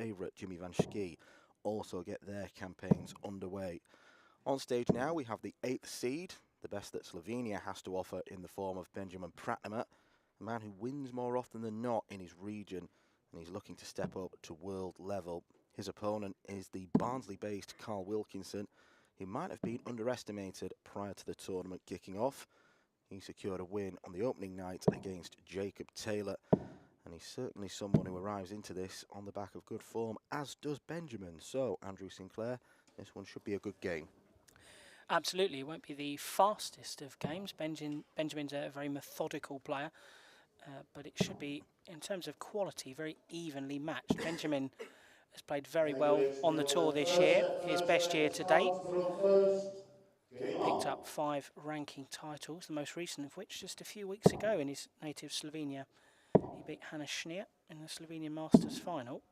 favourite Jimmy Van Schie also get their campaigns underway. On stage now we have the 8th seed, the best that Slovenia has to offer in the form of Benjamin Pratnemer, a man who wins more often than not in his region, and he's looking to step up to world level. His opponent is the Barnsley-based Carl Wilkinson, who might have been underestimated prior to the tournament kicking off. He secured a win on the opening night against Jacob Taylor, and he's certainly someone who arrives into this on the back of good form, as does Benjamin. So, Andrew Sinclair, this one should be a good game. Absolutely, it won't be the fastest of games. Benjamin's a very methodical player, but it should be, in terms of quality, very evenly matched. Benjamin has played very well on the tour this year, his best year to date. Picked up 5 ranking titles, the most recent of which just a few weeks ago in his native Slovenia. He beat Hannes Schneer in the Slovenian Masters final.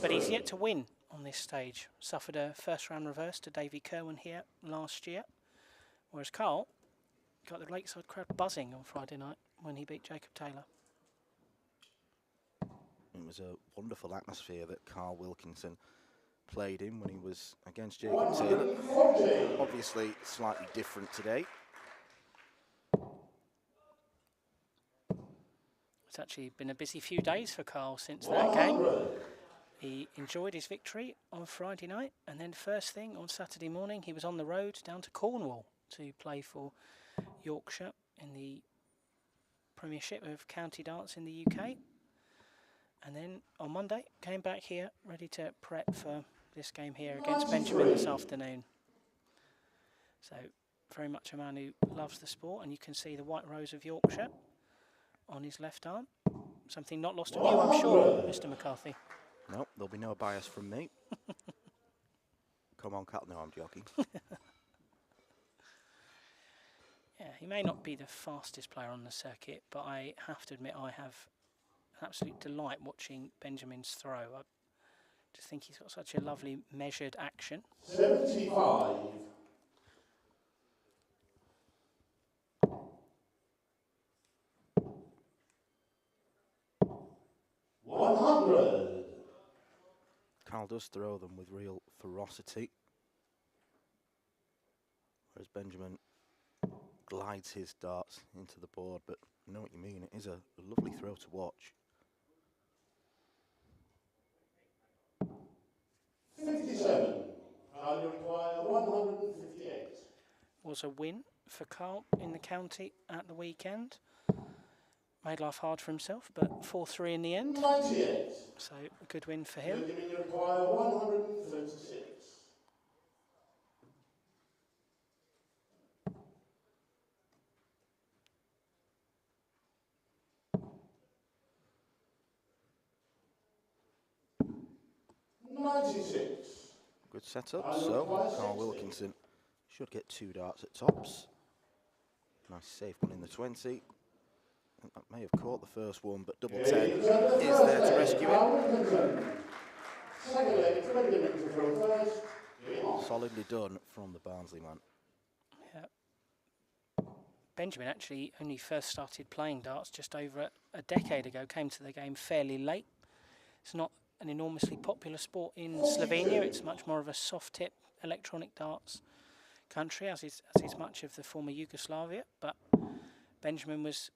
But he's yet to win on this stage. Suffered a first-round reverse to Davy Kerwin here last year, whereas Carl got the Lakeside crowd buzzing on Friday night when he beat Jacob Taylor. It was a wonderful atmosphere that Carl Wilkinson played in when he was against Jacob Taylor. Obviously slightly different today. It's actually been a busy few days for Carl since that game. He enjoyed his victory on Friday night, and then first thing on Saturday morning he was on the road down to Cornwall to play for Yorkshire in the Premiership of County Darts in the UK. And then on Monday came back here ready to prep for this game here against Benjamin this afternoon. So very much a man who loves the sport, and you can see the white rose of Yorkshire on his left arm. Something not lost on you, I'm sure, Mr. McCarthy. No, there'll be no bias from me. Come on, Cal. No, I'm joking. Yeah, he may not be the fastest player on the circuit, but I have to admit I have an absolute delight watching Benjamin's throw. I just think he's got such a lovely measured action. 75. Carl does throw them with real ferocity, whereas Benjamin glides his darts into the board, but I know what you mean, it is a lovely throw to watch. 57. Carl, you require 158. Was a win for Carl in the county at the weekend. Made life hard for himself, but 4-3 in the end. 98. So a good win for him. You require 136. Good setup, so Carl Wilkinson should get 2 darts at tops. Nice safe one in the 20. That may have caught the first one, but double 10 is there to rescue it. Solidly done from the Barnsley man. Yeah. Benjamin actually only first started playing darts just over a decade ago, came to the game fairly late. It's not an enormously popular sport in Slovenia. It's much more of a soft tip electronic darts country, as is much of the former Yugoslavia. But Benjamin was,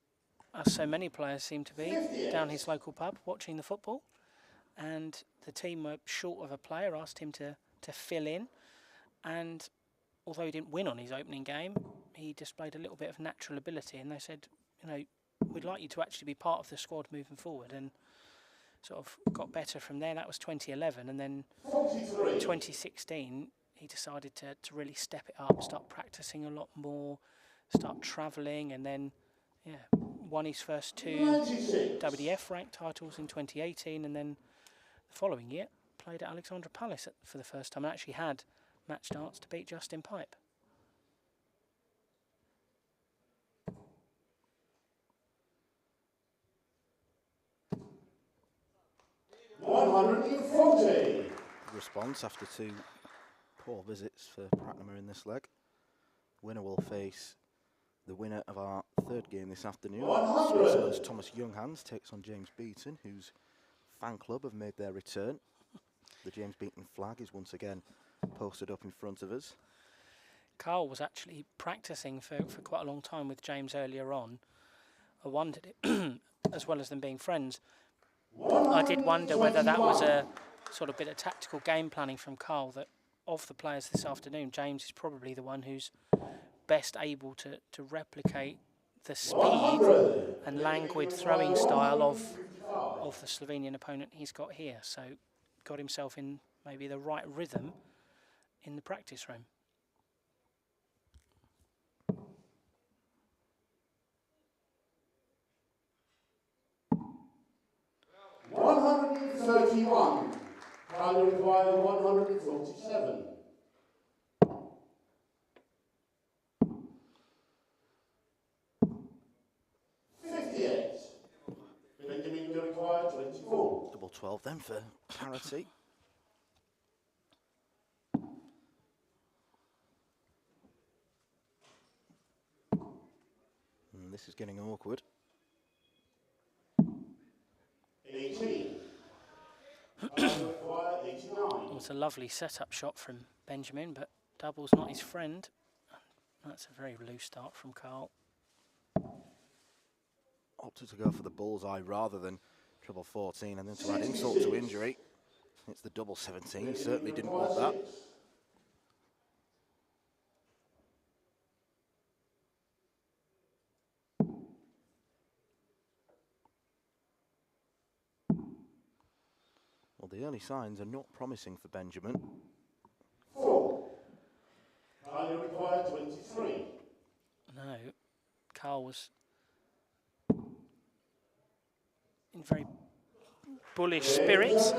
as so many players seem to be, down his local pub watching the football, and the team were short of a player, asked him to fill in, and although he didn't win on his opening game, he displayed a little bit of natural ability, and they said, you know, we'd like you to actually be part of the squad moving forward, and sort of got better from there. That was 2011, and then 2016 he decided to really step it up, start practicing a lot more, start travelling, and then won his first 2 WDF ranked titles in 2018, and then the following year played at Alexandra Palace for the first time and actually had match darts to beat Justin Pipe. Response after 2 poor visits for Pratnemer in this leg. Winner will face the winner of our 3rd game this afternoon. Switzerland's Thomas Younghans takes on James Beaton, who's fan club have made their return. The James Beaton flag is once again posted up in front of us. Carl was actually practicing for quite a long time with James earlier on. I wondered, as well as them being friends, I did wonder whether that was a sort of bit of tactical game planning from Carl, that of the players this afternoon, James is probably the one who's best able to replicate the speed and languid throwing style of the Slovenian opponent he's got here. So got himself in maybe the right rhythm in the practice room. $131. Carl require 147. Benjamin require 24. Double 12 then for parity. And this is getting awkward. 18. Require 89. It's a lovely setup shot from Benjamin, but double's not his friend. That's a very loose start from Carl. Opted to go for the bullseye rather than treble 14, and then to add insult to injury, it's the double 17. He certainly didn't want that. Well, the early signs are not promising for Benjamin. 4. Carl require 23. No, Carl was in very bullish spirits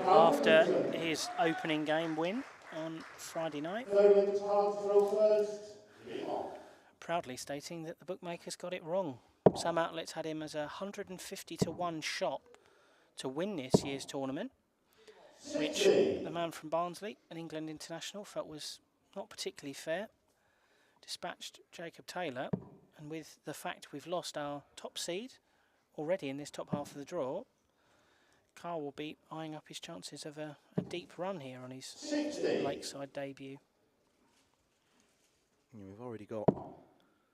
after his opening game win on Friday night, proudly stating that the bookmakers got it wrong. Some outlets had him as a 150-to-1 shot to win this year's tournament, which the man from Barnsley, an England international, felt was not particularly fair. Dispatched Jacob Taylor, and with the fact we've lost our top seed already in this top half of the draw, Carl will be eyeing up his chances of a deep run here on his Lakeside debut. Yeah, we've already got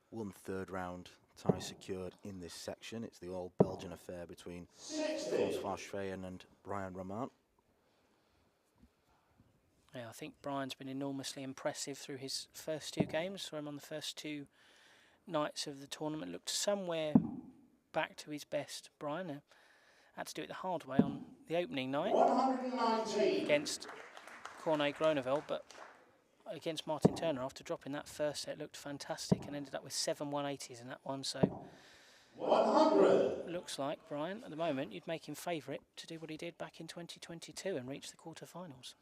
one third round tie secured in this section. It's the all Belgian affair between François Schweyen and Brian Roman. Yeah, I think Brian's been enormously impressive through his first two games. Saw him on the first two nights of the tournament. Looked somewhere back to his best. Brian had to do it the hard way on the opening night against Cornet Groeneveld, but against Martin Turner, after dropping that first set, looked fantastic and ended up with 7 180s in that one. So 100. looks like, Brian, at the moment, you'd make him favourite to do what he did back in 2022 and reach the quarterfinals.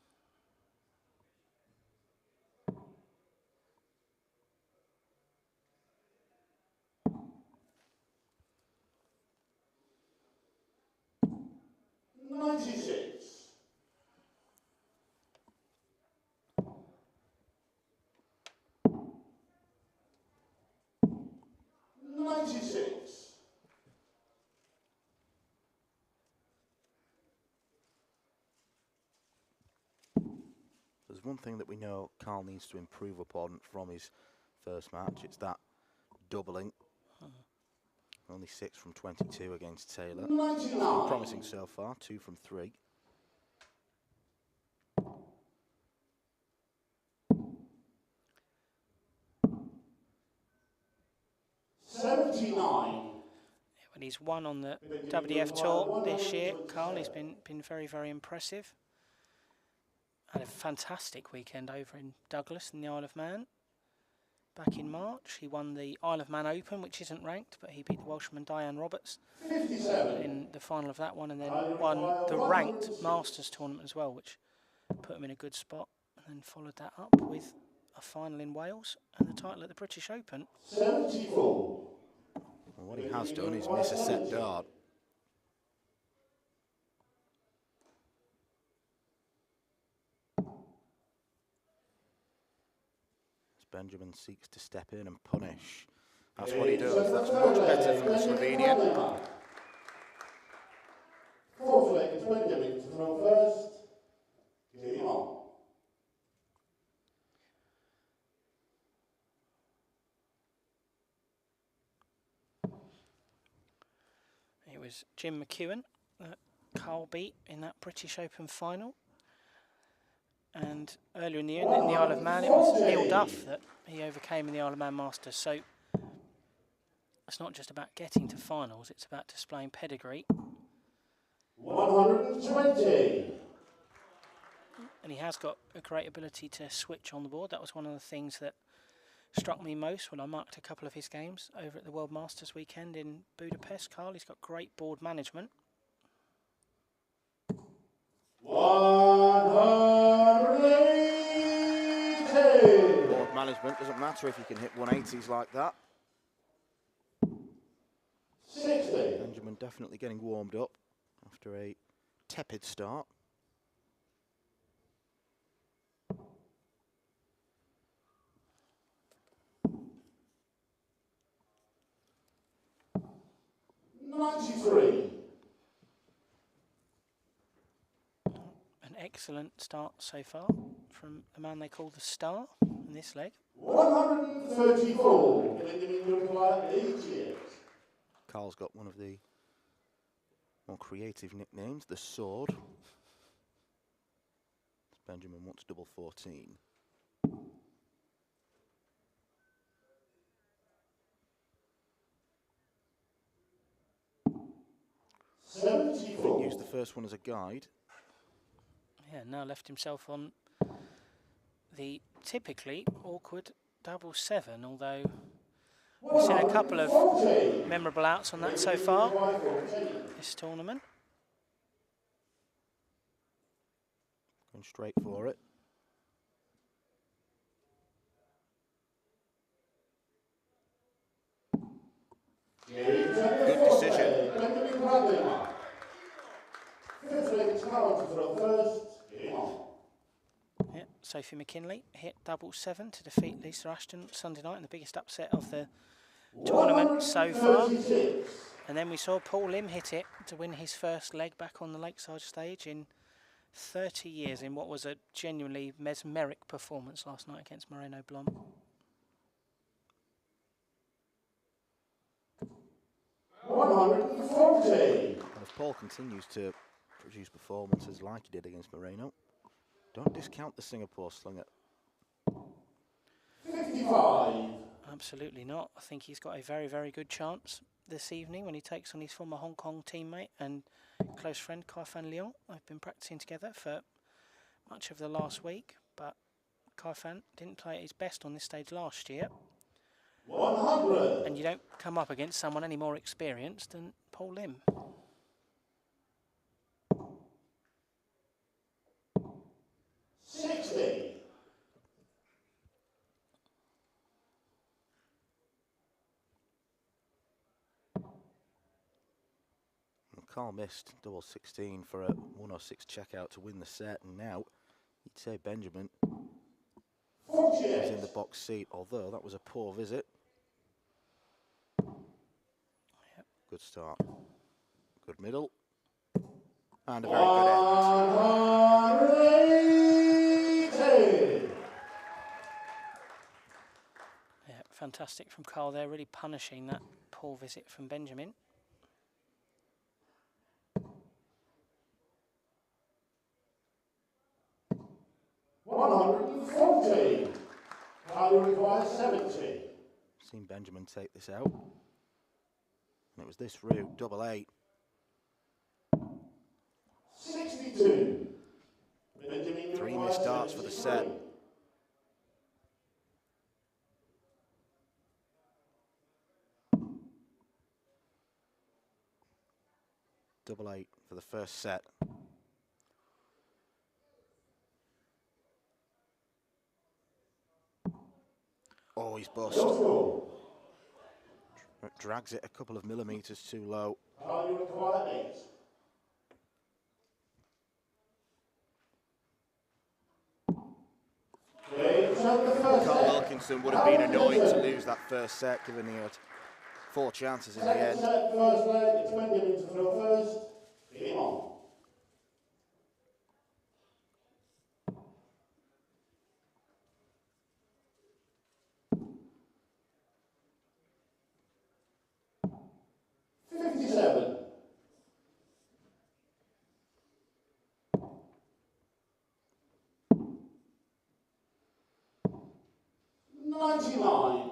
There's one thing that we know Carl needs to improve upon from his first match. It's that doubling. Only 6 from 22 against Taylor. It's been promising so far, 2 from 3. When he's won on the WDF Tour this year, Carl, he's been very, very impressive. Had a fantastic weekend over in Douglas in the Isle of Man. Back in March, he won the Isle of Man Open, which isn't ranked, but he beat the Welshman Diane Roberts in the final of that one, and then won the ranked Masters tournament as well, which put him in a good spot, and then followed that up with a final in Wales and the title at the British Open. 74. Well, what he has done is miss a set dart. Benjamin seeks to step in and punish. That's what he does. That's much better from the Slovenian. was Jim McEwen that Carl beat in that British Open final. And earlier in the year in the Isle of Man, it was Neil Duff that he overcame in the Isle of Man Masters. So it's not just about getting to finals, it's about displaying pedigree. 120. And he has got a great ability to switch on the board. That was one of the things that struck me most when I marked a couple of his games over at the World Masters weekend in Budapest. Carl, he's got great board management. 180. Board management doesn't matter if you can hit 180s like that. 60. Benjamin definitely getting warmed up after a tepid start. An excellent start so far from the man they call the Star in this leg. 134. Require 8 years. Carl's got one of the more creative nicknames, the Sword. Benjamin wants double 14. Didn't use the first one as a guide. Yeah, now left himself on the typically awkward double 7, although we've seen a couple of memorable outs on that so far this tournament. Going straight for it. Good decision. Yeah, Sophie McKinley hit double 7 to defeat Lisa Ashton Sunday night in the biggest upset of the tournament so far. And then we saw Paul Lim hit it to win his first leg back on the Lakeside stage in 30 years in what was a genuinely mesmeric performance last night against Moreno Blom. And if Paul continues to produce performances like he did against Moreno, don't discount the Singapore slinger. 55. Absolutely not. I think he's got a very, very good chance this evening when he takes on his former Hong Kong teammate and close friend Kai Fan Leong. They've been practicing together for much of the last week, but Kai Fan didn't play at his best on this stage last year. 100. And you don't come up against someone any more experienced than Paul Lim. Carl missed double 16 for a 106 checkout to win the set, and now you'd say Benjamin is in the box seat, although that was a poor visit. Yep. Good start. Good middle. And a very good end. Yeah, fantastic from Carl there, really punishing that poor visit from Benjamin. Carl requires 70. Seen Benjamin take this out. And it was this route, double 8. 62. Benjamin 3 missed darts for the set. Double 8 for the first set. Oh, he's bust. Drags it a couple of millimetres too low. Carl require 8. Carl Wilkinson would have been annoyed to lose that first set, given he had 4 chances in the end. First leg, it's Benjamin to throw first. Game on. 99.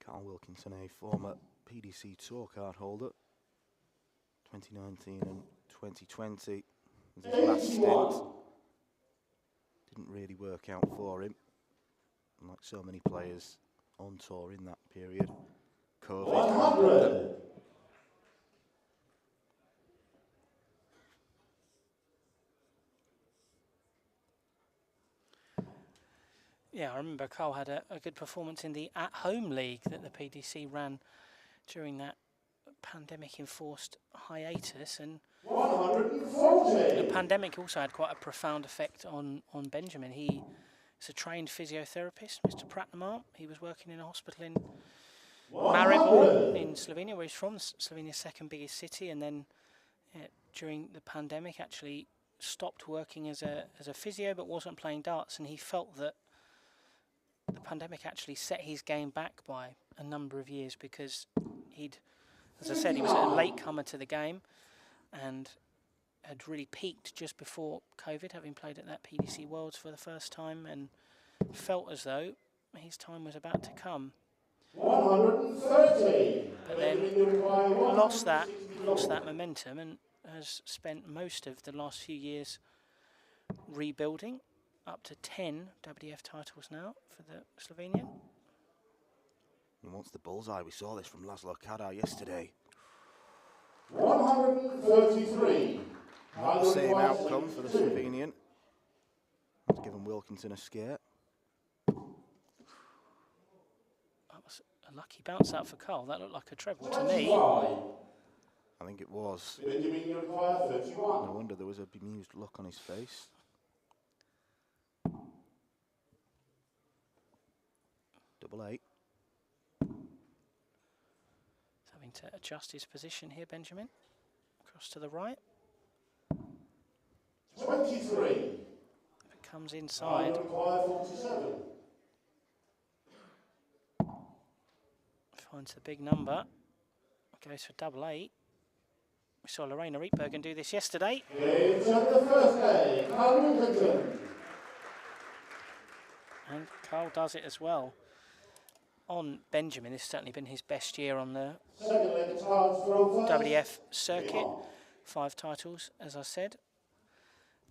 Carl Wilkinson, a former PDC Tour card holder, 2019 and 2020 was his last stint. Didn't really work out for him, and like so many players on tour in that period, COVID hampered them. Yeah, I remember Carl had a good performance in the at-home league that the PDC ran during that pandemic-enforced hiatus, and 140. the pandemic also had quite a profound effect on Benjamin. He is a trained physiotherapist, Mr. Pratnemer. He was working in a hospital in Maribor in Slovenia, where he's from, Slovenia's second biggest city, and then during the pandemic actually stopped working as a physio but wasn't playing darts, and he felt that the pandemic actually set his game back by a number of years because he'd, as I said, he was a latecomer to the game and had really peaked just before COVID, having played at that PDC Worlds for the first time, and felt as though his time was about to come. 130. But then lost that momentum and has spent most of the last few years rebuilding, up to 10 WDF titles now for the Slovenian. He wants the bullseye. We saw this from Laszlo Kadar yesterday. 133. Not the same outcome for the Slovenian. He's given Wilkinson a scare. That was a lucky bounce out for Carl. That looked like a treble to me. 25. I think it was. Benjamin, you require 31. No wonder there was a bemused look on his face. Double 8. He's having to adjust his position here, Benjamin. Across to the right. 23. If it comes inside, Require 47. finds the big number. Goes for double 8. We saw Lorena Rietbergen do this yesterday. It's at the first day. Carl Wilkinson. And Carl does it as well. On Benjamin, this has certainly been his best year on the Second leg cards throw first. WDF circuit. 5 titles, as I said.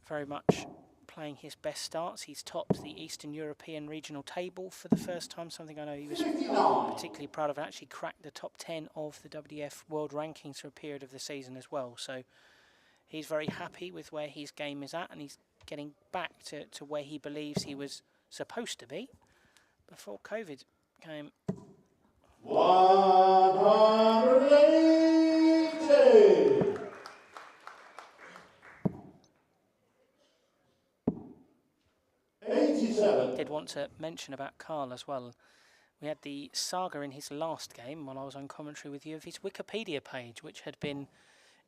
Very much playing his best starts. He's topped the Eastern European regional table for the first time, something I know he was 59. particularly proud of, and actually cracked the top 10 of the WDF world rankings for a period of the season as well. So he's very happy with where his game is at, and he's getting back to where he believes he was supposed to be before COVID came. 180. Did want to mention about Carl as well. We had the saga in his last game while I was on commentary with you of his Wikipedia page, which had been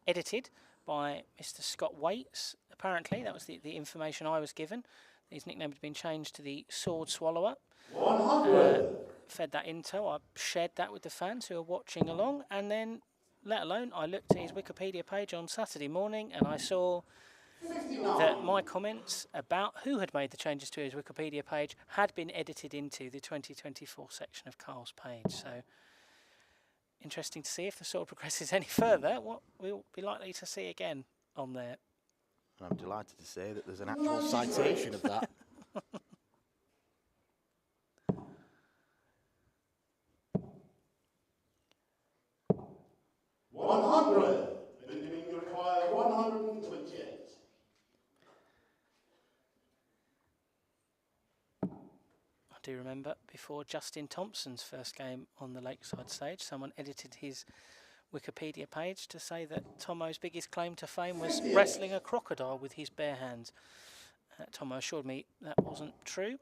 edited by Mr. Scott Waits. Apparently, that was the information I was given. His nickname had been changed to the Sword Swallower. 100. Fed that intel. I shared that with the fans who are watching along, and then, let alone, I looked at his Wikipedia page on Saturday morning and I saw 59. that my comments about who had made the changes to his Wikipedia page had been edited into the 2024 section of Carl's page. So, interesting to see if the sword progresses any further, what we'll be likely to see again on there. And I'm delighted to say that there's an actual citation of that. 100. Benjamin, you require 128. I do remember before Justin Thompson's first game on the Lakeside stage, someone edited his Wikipedia page to say that Tomo's biggest claim to fame was wrestling a crocodile with his bare hands. Tomo assured me that wasn't true.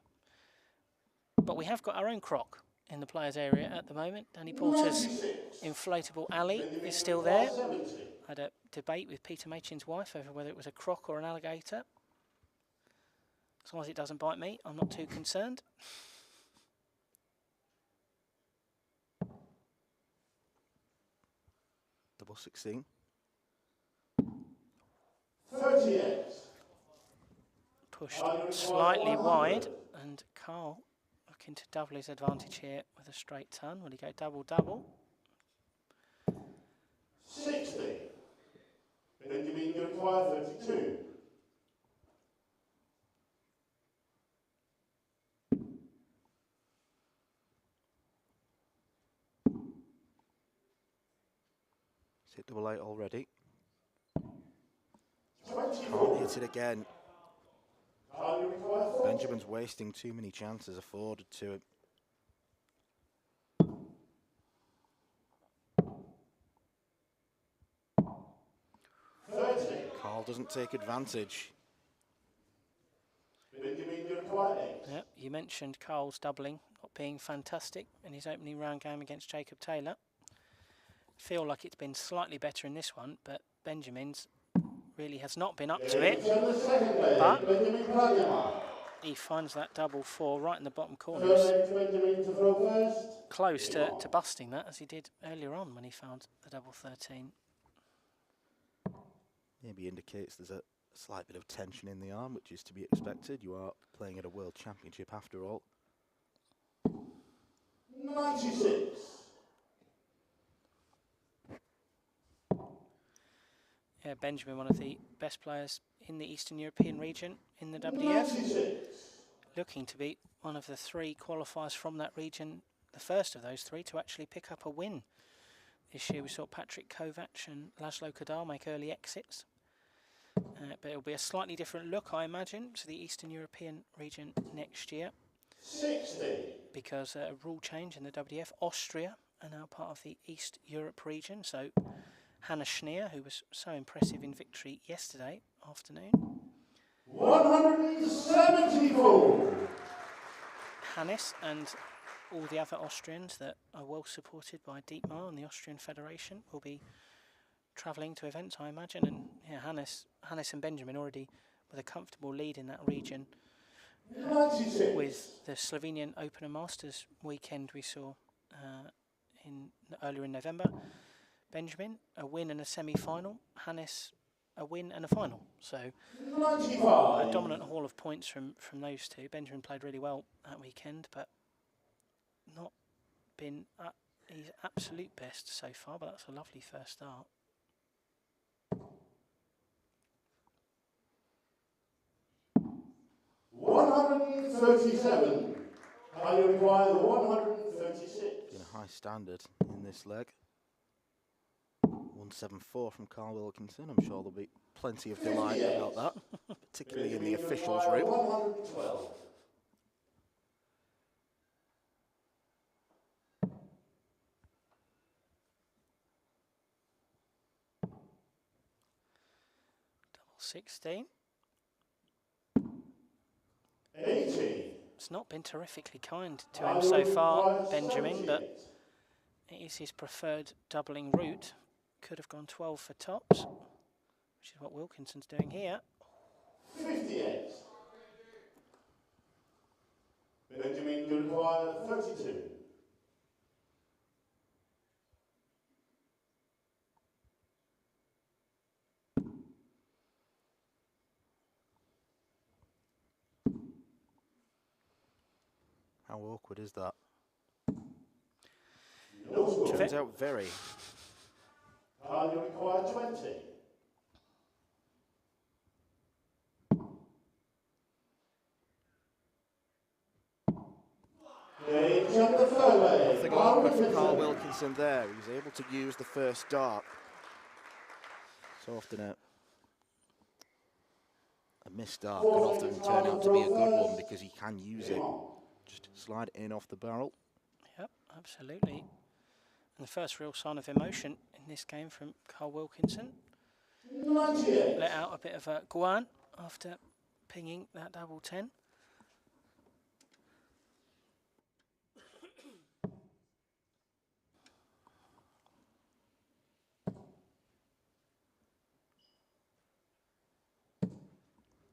But we have got our own croc in the players' area at the moment. Danny Porter's inflatable alley is still there. I had a debate with Peter Machin's wife over whether it was a croc or an alligator. As long as it doesn't bite me, I'm not too concerned. Double 16. 38. Pushed slightly wide, and Carl looking to double his advantage here with a straight turn. Will he go double-double? 60. Benjamin, you require 32. Is it double 8 already? 24. Can't hit it again. Carl, you require 40. Benjamin's wasting too many chances afforded to him. 30. Carl doesn't take advantage. Benjamin, you require 8. Yep, you mentioned Carl's doubling not being fantastic in his opening round game against Jacob Taylor. Feel like it's been slightly better in this one, but Benjamin's really has not been up to it. But Benjamin Pratnemer. he finds that double 4 right in the bottom First corners, leg to Benjamin to throw first. close to busting that as he did earlier on when he found the double 13. Maybe indicates there's a slight bit of tension in the arm, which is to be expected. You are playing at a World Championship after all. 96. Yeah, Benjamin, one of the best players in the Eastern European region in the WDF. 96. Looking to be one of the 3 qualifiers from that region, the first of those 3 to actually pick up a win. This year we saw Patrick Kovac and Laszlo Kadar make early exits. But it'll be a slightly different look, I imagine, to the Eastern European region next year. 60. Because a rule change in the WDF, Austria are now part of the East Europe region. So Hannah Schneer, who was so impressive in victory yesterday afternoon. 174. Hannes and all the other Austrians that are well supported by Dietmar and the Austrian Federation will be travelling to events, I imagine. And yeah, Hannes and Benjamin already with a comfortable lead in that region. 96. With the Slovenian Open and Masters weekend we saw earlier in November. Benjamin, a win and a semi-final. Hannes, a win and a final. So 95. a dominant haul of points from those two. Benjamin played really well that weekend, but not been at his absolute best so far, but that's a lovely first start. $137. Are you require the 136? Been a high standard in this leg. 174 from Carl Wilkinson. I'm sure there'll be plenty of delight about that, particularly in the officials' room. 112. Double 16. 80. It's not been terrifically kind to him so far, Benjamin, but it is his preferred doubling route. Could have gone 12 for tops, which is what Wilkinson's doing here. 58. Benjamin, you require 32. How awkward is that? No score. Turns out very. Are you require 20? Nothing awkward for Carl Wilkinson there. He was able to use the first dart. So often a missed dart can often turn out to be a good one because he can use it. Just slide it in off the barrel. Yep, absolutely. And the first real sign of emotion in this game from Carl Wilkinson. 98. Let out a bit of a guan after pinging that double 10.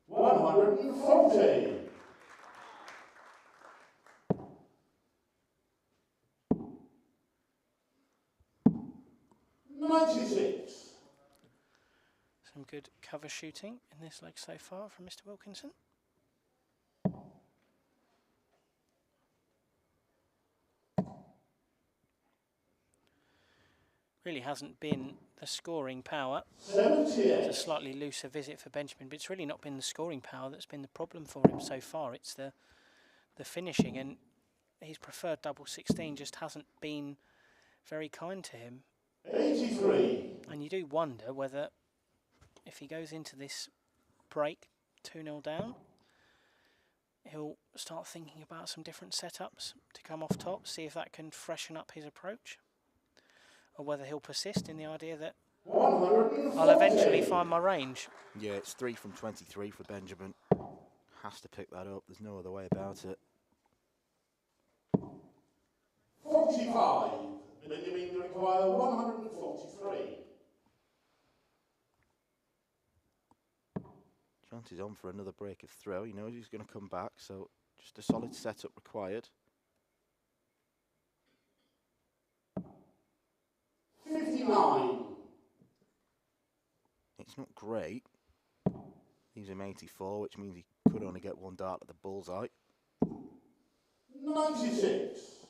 $140. 96. Some good cover shooting in this leg so far from Mr. Wilkinson. Really hasn't been the scoring power. It's a slightly looser visit for Benjamin, but it's really not been the scoring power that's been the problem for him so far. It's the finishing, and his preferred double 16 just hasn't been very kind to him. 83. And you do wonder whether, if he goes into this break 2-0 down, he'll start thinking about some different setups to come off top, see if that can freshen up his approach, or whether he'll persist in the idea that I'll eventually find my range. Yeah, it's 3 from 23 for Benjamin. Has to pick that up. There's no other way about it. 45. Benjamin require 143. Chances on for another break of throw. He knows he's going to come back, so just a solid setup required. 59. It's not great. He's an 84, which means he could only get one dart at the bullseye. 96.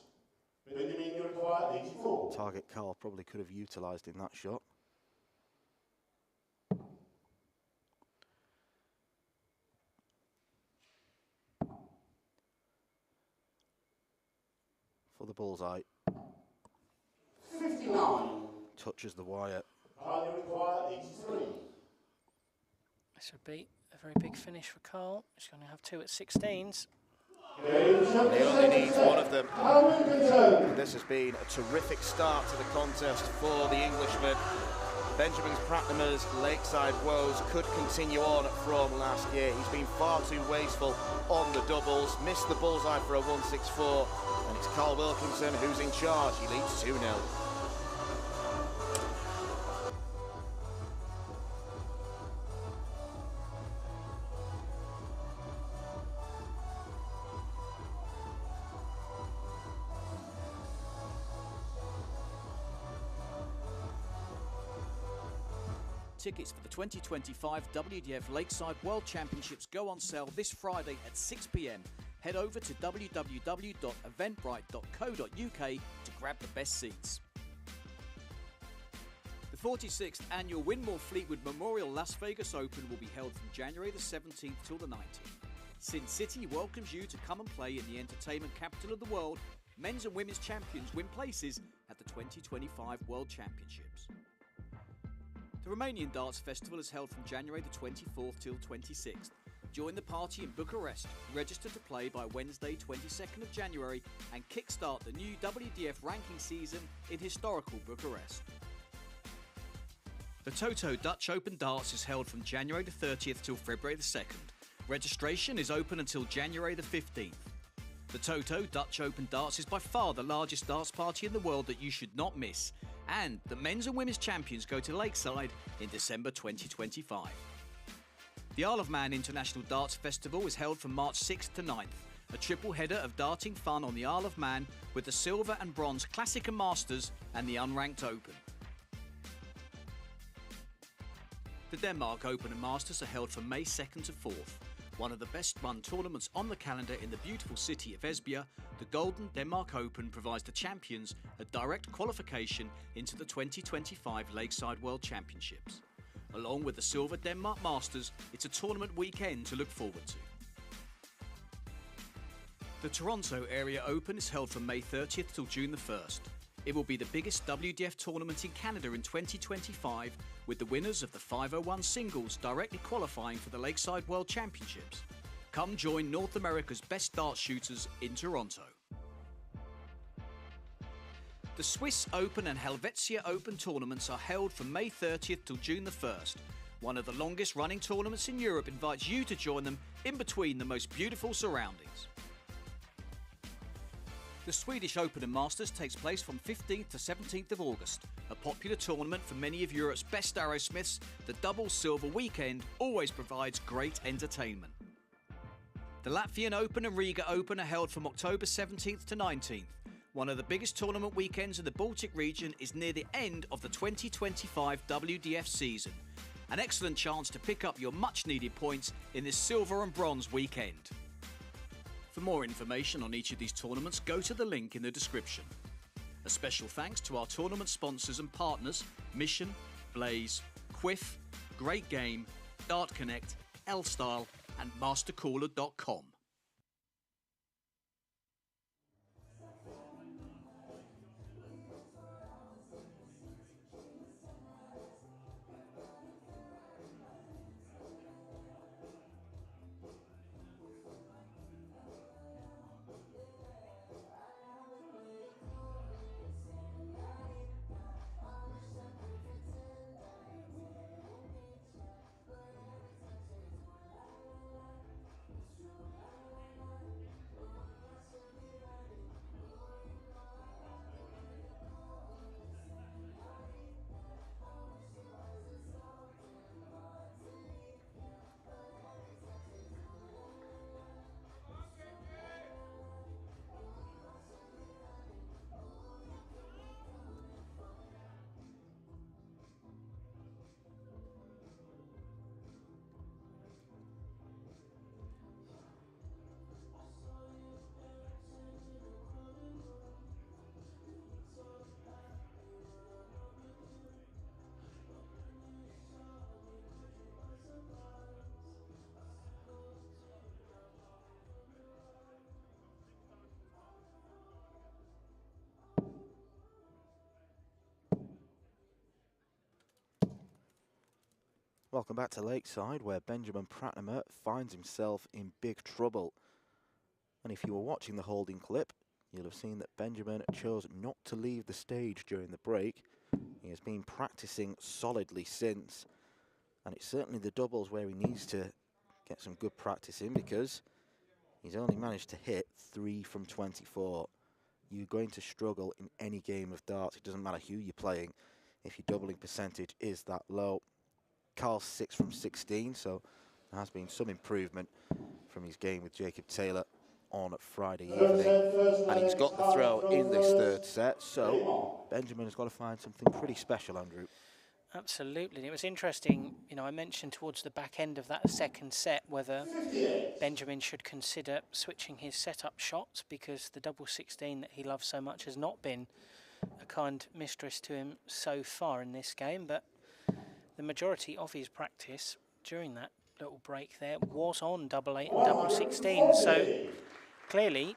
Benjamin require 84. Target Carl probably could have utilised in that shot. For the bullseye. 59. Touches the wire. Carl require 83. This would be a very big finish for Carl. He's going to have 2 at 16s. And he only needs one of them. Wilkinson. And this has been a terrific start to the contest for the Englishman. Benjamin's Pratnemer's Lakeside woes could continue on from last year. He's been far too wasteful on the doubles, missed the bullseye for a 164, and it's Carl Wilkinson who's in charge. He leads 2-0. Tickets for the 2025 WDF Lakeside World Championships go on sale this Friday at 6 p.m. Head over to www.eventbrite.co.uk to grab the best seats. The 46th annual Winmore Fleetwood Memorial Las Vegas Open will be held from January the 17th till the 19th. Sin City welcomes you to come and play in the entertainment capital of the world. Men's and women's champions win places at the 2025 World Championships. The Romanian Darts Festival is held from January the 24th till 26th. Join the party in Bucharest, register to play by Wednesday 22nd of January and kickstart the new WDF ranking season in historical Bucharest. The Toto Dutch Open Darts is held from January the 30th till February the 2nd. Registration is open until January the 15th. The Toto Dutch Open Darts is by far the largest darts party in the world that you should not miss. And the men's and women's champions go to Lakeside in December 2025. The Isle of Man International Darts Festival is held from March 6th to 9th, a triple header of darting fun on the Isle of Man with the Silver and Bronze Classic and Masters and the Unranked Open. The Denmark Open and Masters are held from May 2nd to 4th. One of the best run tournaments on the calendar in the beautiful city of Esbjerg, the Golden Denmark Open provides the champions a direct qualification into the 2025 Lakeside World Championships. Along with the Silver Denmark Masters, it's a tournament weekend to look forward to. The Toronto Area Open is held from May 30th till June the 1st. It will be the biggest WDF tournament in Canada in 2025, with the winners of the 501 singles directly qualifying for the Lakeside World Championships. Come join North America's best dart shooters in Toronto. The Swiss Open and Helvetia Open tournaments are held from May 30th till June the 1st. One of the longest running tournaments in Europe invites you to join them in between the most beautiful surroundings. The Swedish Open and Masters takes place from 15th to 17th of August. A popular tournament for many of Europe's best arrowsmiths, the double silver weekend always provides great entertainment. The Latvian Open and Riga Open are held from October 17th to 19th. One of the biggest tournament weekends in the Baltic region is near the end of the 2025 WDF season. An excellent chance to pick up your much-needed points in this silver and bronze weekend. For more information on each of these tournaments, go to the link in the description. A special thanks to our tournament sponsors and partners, Mission, Blaze, Quiff, Great Game, Dart Connect, L-Style and MasterCooler.com. Welcome back to Lakeside, where Benjamin Pratnemer finds himself in big trouble. And if you were watching the holding clip, you'll have seen that Benjamin chose not to leave the stage during the break. He has been practicing solidly since. And it's certainly the doubles where he needs to get some good practice in, because he's only managed to hit 3 from 24. You're going to struggle in any game of darts. It doesn't matter who you're playing if your doubling percentage is that low. Carl's 6 from 16, so there has been some improvement from his game with Jacob Taylor on Friday evening. And he's got the throw in this third set, so Benjamin has got to find something pretty special, Andrew. Absolutely. And it was interesting, you know, I mentioned towards the back end of that second set whether Benjamin should consider switching his setup shots, because the double 16 that he loves so much has not been a kind mistress to him so far in this game. But the majority of his practice during that little break there was on double 8 and double 16. So clearly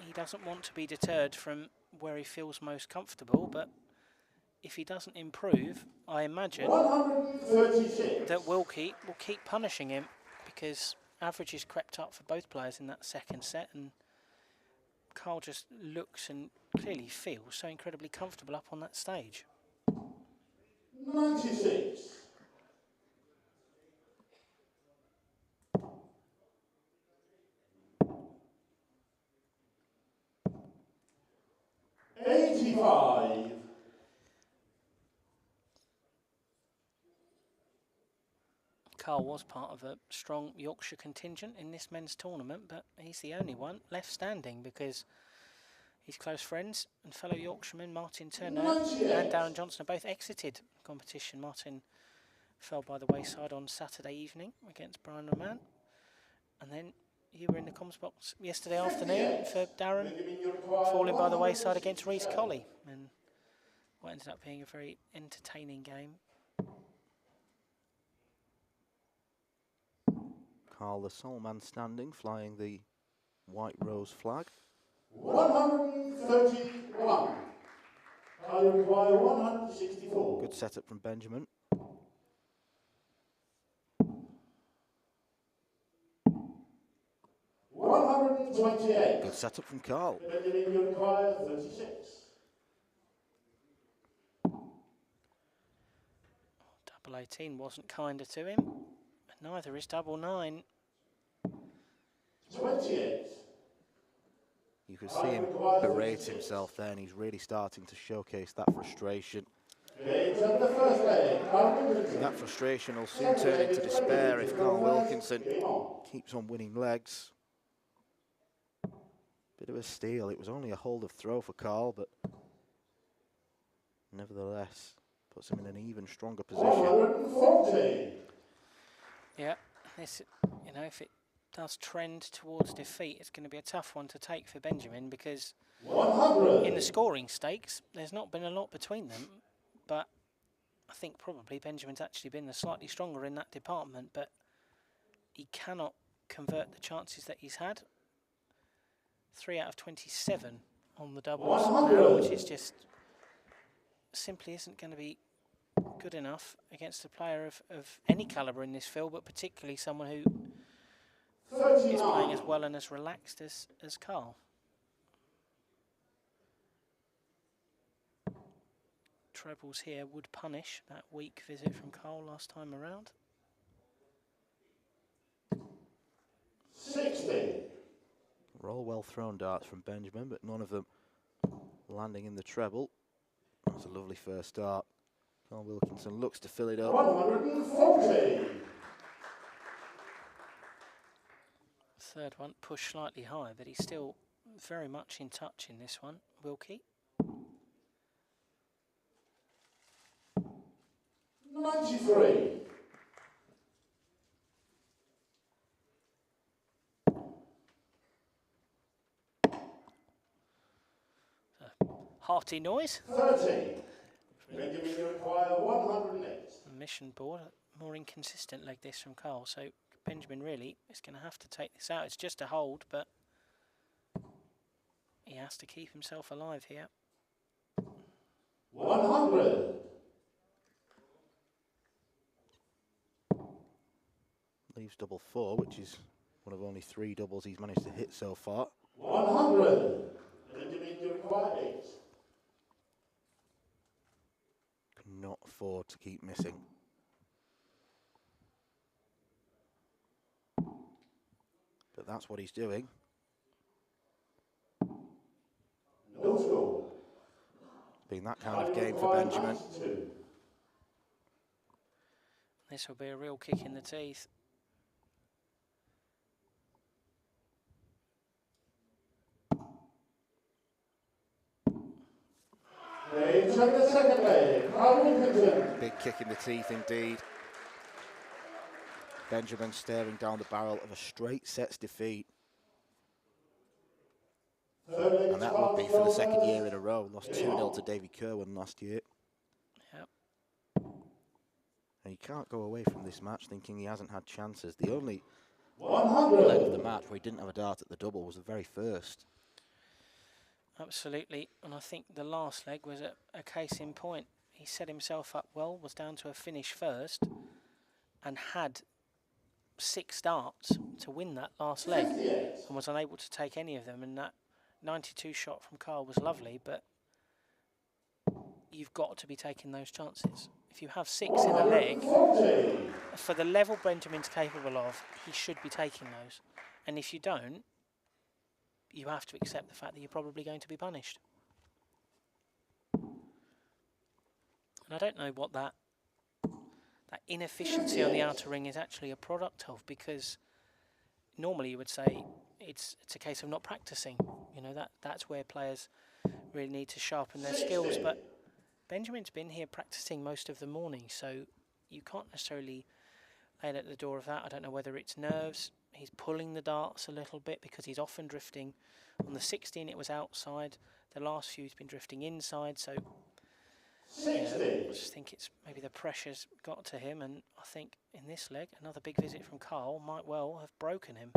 he doesn't want to be deterred from where he feels most comfortable. But if he doesn't improve, I imagine that Wilkie will keep punishing him, because averages crept up for both players in that second set, and Carl just looks and clearly feels so incredibly comfortable up on that stage. 96. 85. Carl was part of a strong Yorkshire contingent in this men's tournament, but he's the only one left standing, because his close friends and fellow Yorkshiremen Martin Turner and Darren Johnson have both exited the competition. Martin fell by the wayside on Saturday evening against Brian O'Man, and then you were in the comms box yesterday afternoon for Darren falling by the wayside against Reece Colley, and what ended up being a very entertaining game. Carl, the sole man standing, flying the white rose flag. 131. I require 164. Good setup from Benjamin. Good setup from Carl. Benjamin, you require 36. Double 18 wasn't kinder to him, but neither is double 9. 28. You can see him berate himself there, and he's really starting to showcase that frustration. That frustration will soon turn into despair if Carl Wilkinson keeps on winning legs. Bit of a steal. It was only a hold of throw for Carl, but nevertheless Puts him in an even stronger position. 140. Yeah, this, you know, if it does trend towards defeat, it's going to be a tough one to take for Benjamin, because 100. in the scoring stakes, there's not been a lot between them, but I think probably Benjamin's actually been the slightly stronger in that department, but he cannot convert the chances that he's had. 3 out of 27 on the doubles now, which is just simply isn't going to be good enough against a player of any calibre in this field, but particularly someone who is playing as well and as relaxed as Carl. Trebles here would punish that weak visit from Carl last time around. 60. Roll well thrown darts from Benjamin, but none of them landing in the treble. That's a lovely first start. Carl Wilkinson looks to fill it up. 140. Third one pushed slightly high, but he's still very much in touch in this one, Wilkie. 93. Hearty noise. 30. Benjamin, you require 108. Mission board, a more inconsistent leg this from Carl, so Benjamin really is going to have to take this out. It's just a hold, but he has to keep himself alive here. 100. Leaves double 4, which is one of only 3 doubles he's managed to hit so far. 100. Benjamin, you require 8. Cannot afford to keep missing. But that's what he's doing. No score. Being that kind of game for Benjamin. 92. This will be a real kick in the teeth. They took the second leg. Carl Wilkinson. Big kick in the teeth indeed. Benjamin staring down the barrel of a straight sets defeat. And that would be for the second year in a row. Lost 2-0 to Davy Kerwin last year. Yep. And he can't go away from this match thinking he hasn't had chances. The only 100. leg of the match where he didn't have a dart at the double was the very first. Absolutely, and I think the last leg was a case in point. He set himself up well, was down to a finish first, and had 6 darts to win that last leg, and was unable to take any of them. And that 92 shot from Carl was lovely, but you've got to be taking those chances. If you have 6 in a leg, for the level Benjamin's capable of, he should be taking those. And if you don't, you have to accept the fact that you're probably going to be punished. And I don't know what that inefficiency on the outer ring is actually a product of, because normally you would say it's a case of not practicing. You know, that's where players really need to sharpen their skills. But Benjamin's been here practicing most of the morning, so you can't necessarily lay it at the door of that. I don't know whether it's nerves. He's pulling the darts a little bit because he's often drifting. On the 16 it was outside. The last few he's been drifting inside. So yeah, I just think it's maybe the pressure's got to him. And I think in this leg, another big visit from Carl might well have broken him.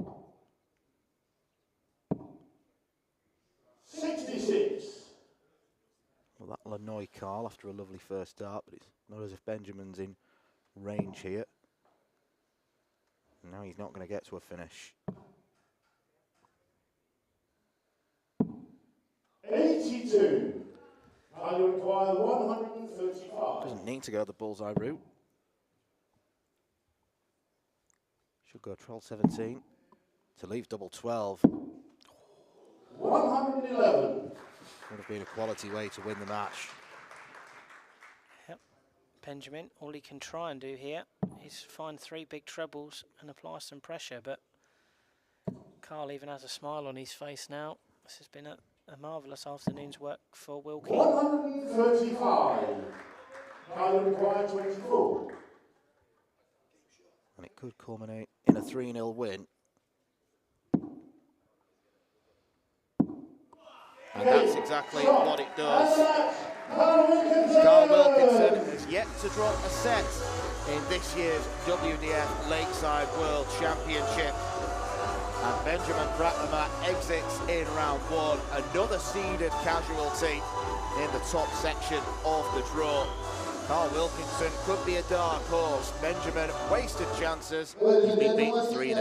66. Well, that'll annoy Carl after a lovely first start, but it's not as if Benjamin's in range here. Now he's not going to get to a finish. 82. Now you require 135. Doesn't need to go the bullseye route. Should go 12-17 to leave double 12. 111. Would have been a quality way to win the match. Yep. Benjamin, all he can try and do here is find 3 big trebles and apply some pressure, but Carl even has a smile on his face now. This has been a marvellous afternoon's work for Wilkie. 135. Time required 24. And it could culminate in a 3-0 win. And that's exactly what it does. Carl Wilkinson has yet to drop a set in this year's WDF Lakeside World Championship. And Benjamin Pratnemer exits in round 1. Another seeded casualty in the top section of the draw. Carl Wilkinson could be a dark horse. Benjamin wasted chances. He's been beaten 3-0.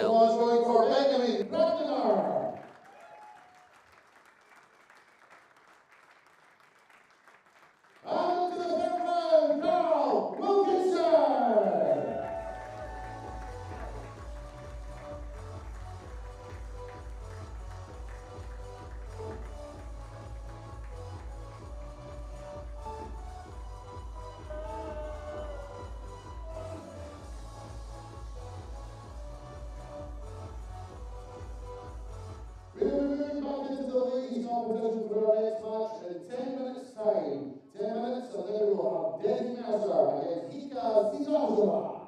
Competition for our next match in 10 minutes time. 10 minutes and then we will have Denny Messer against Hika Sizazova.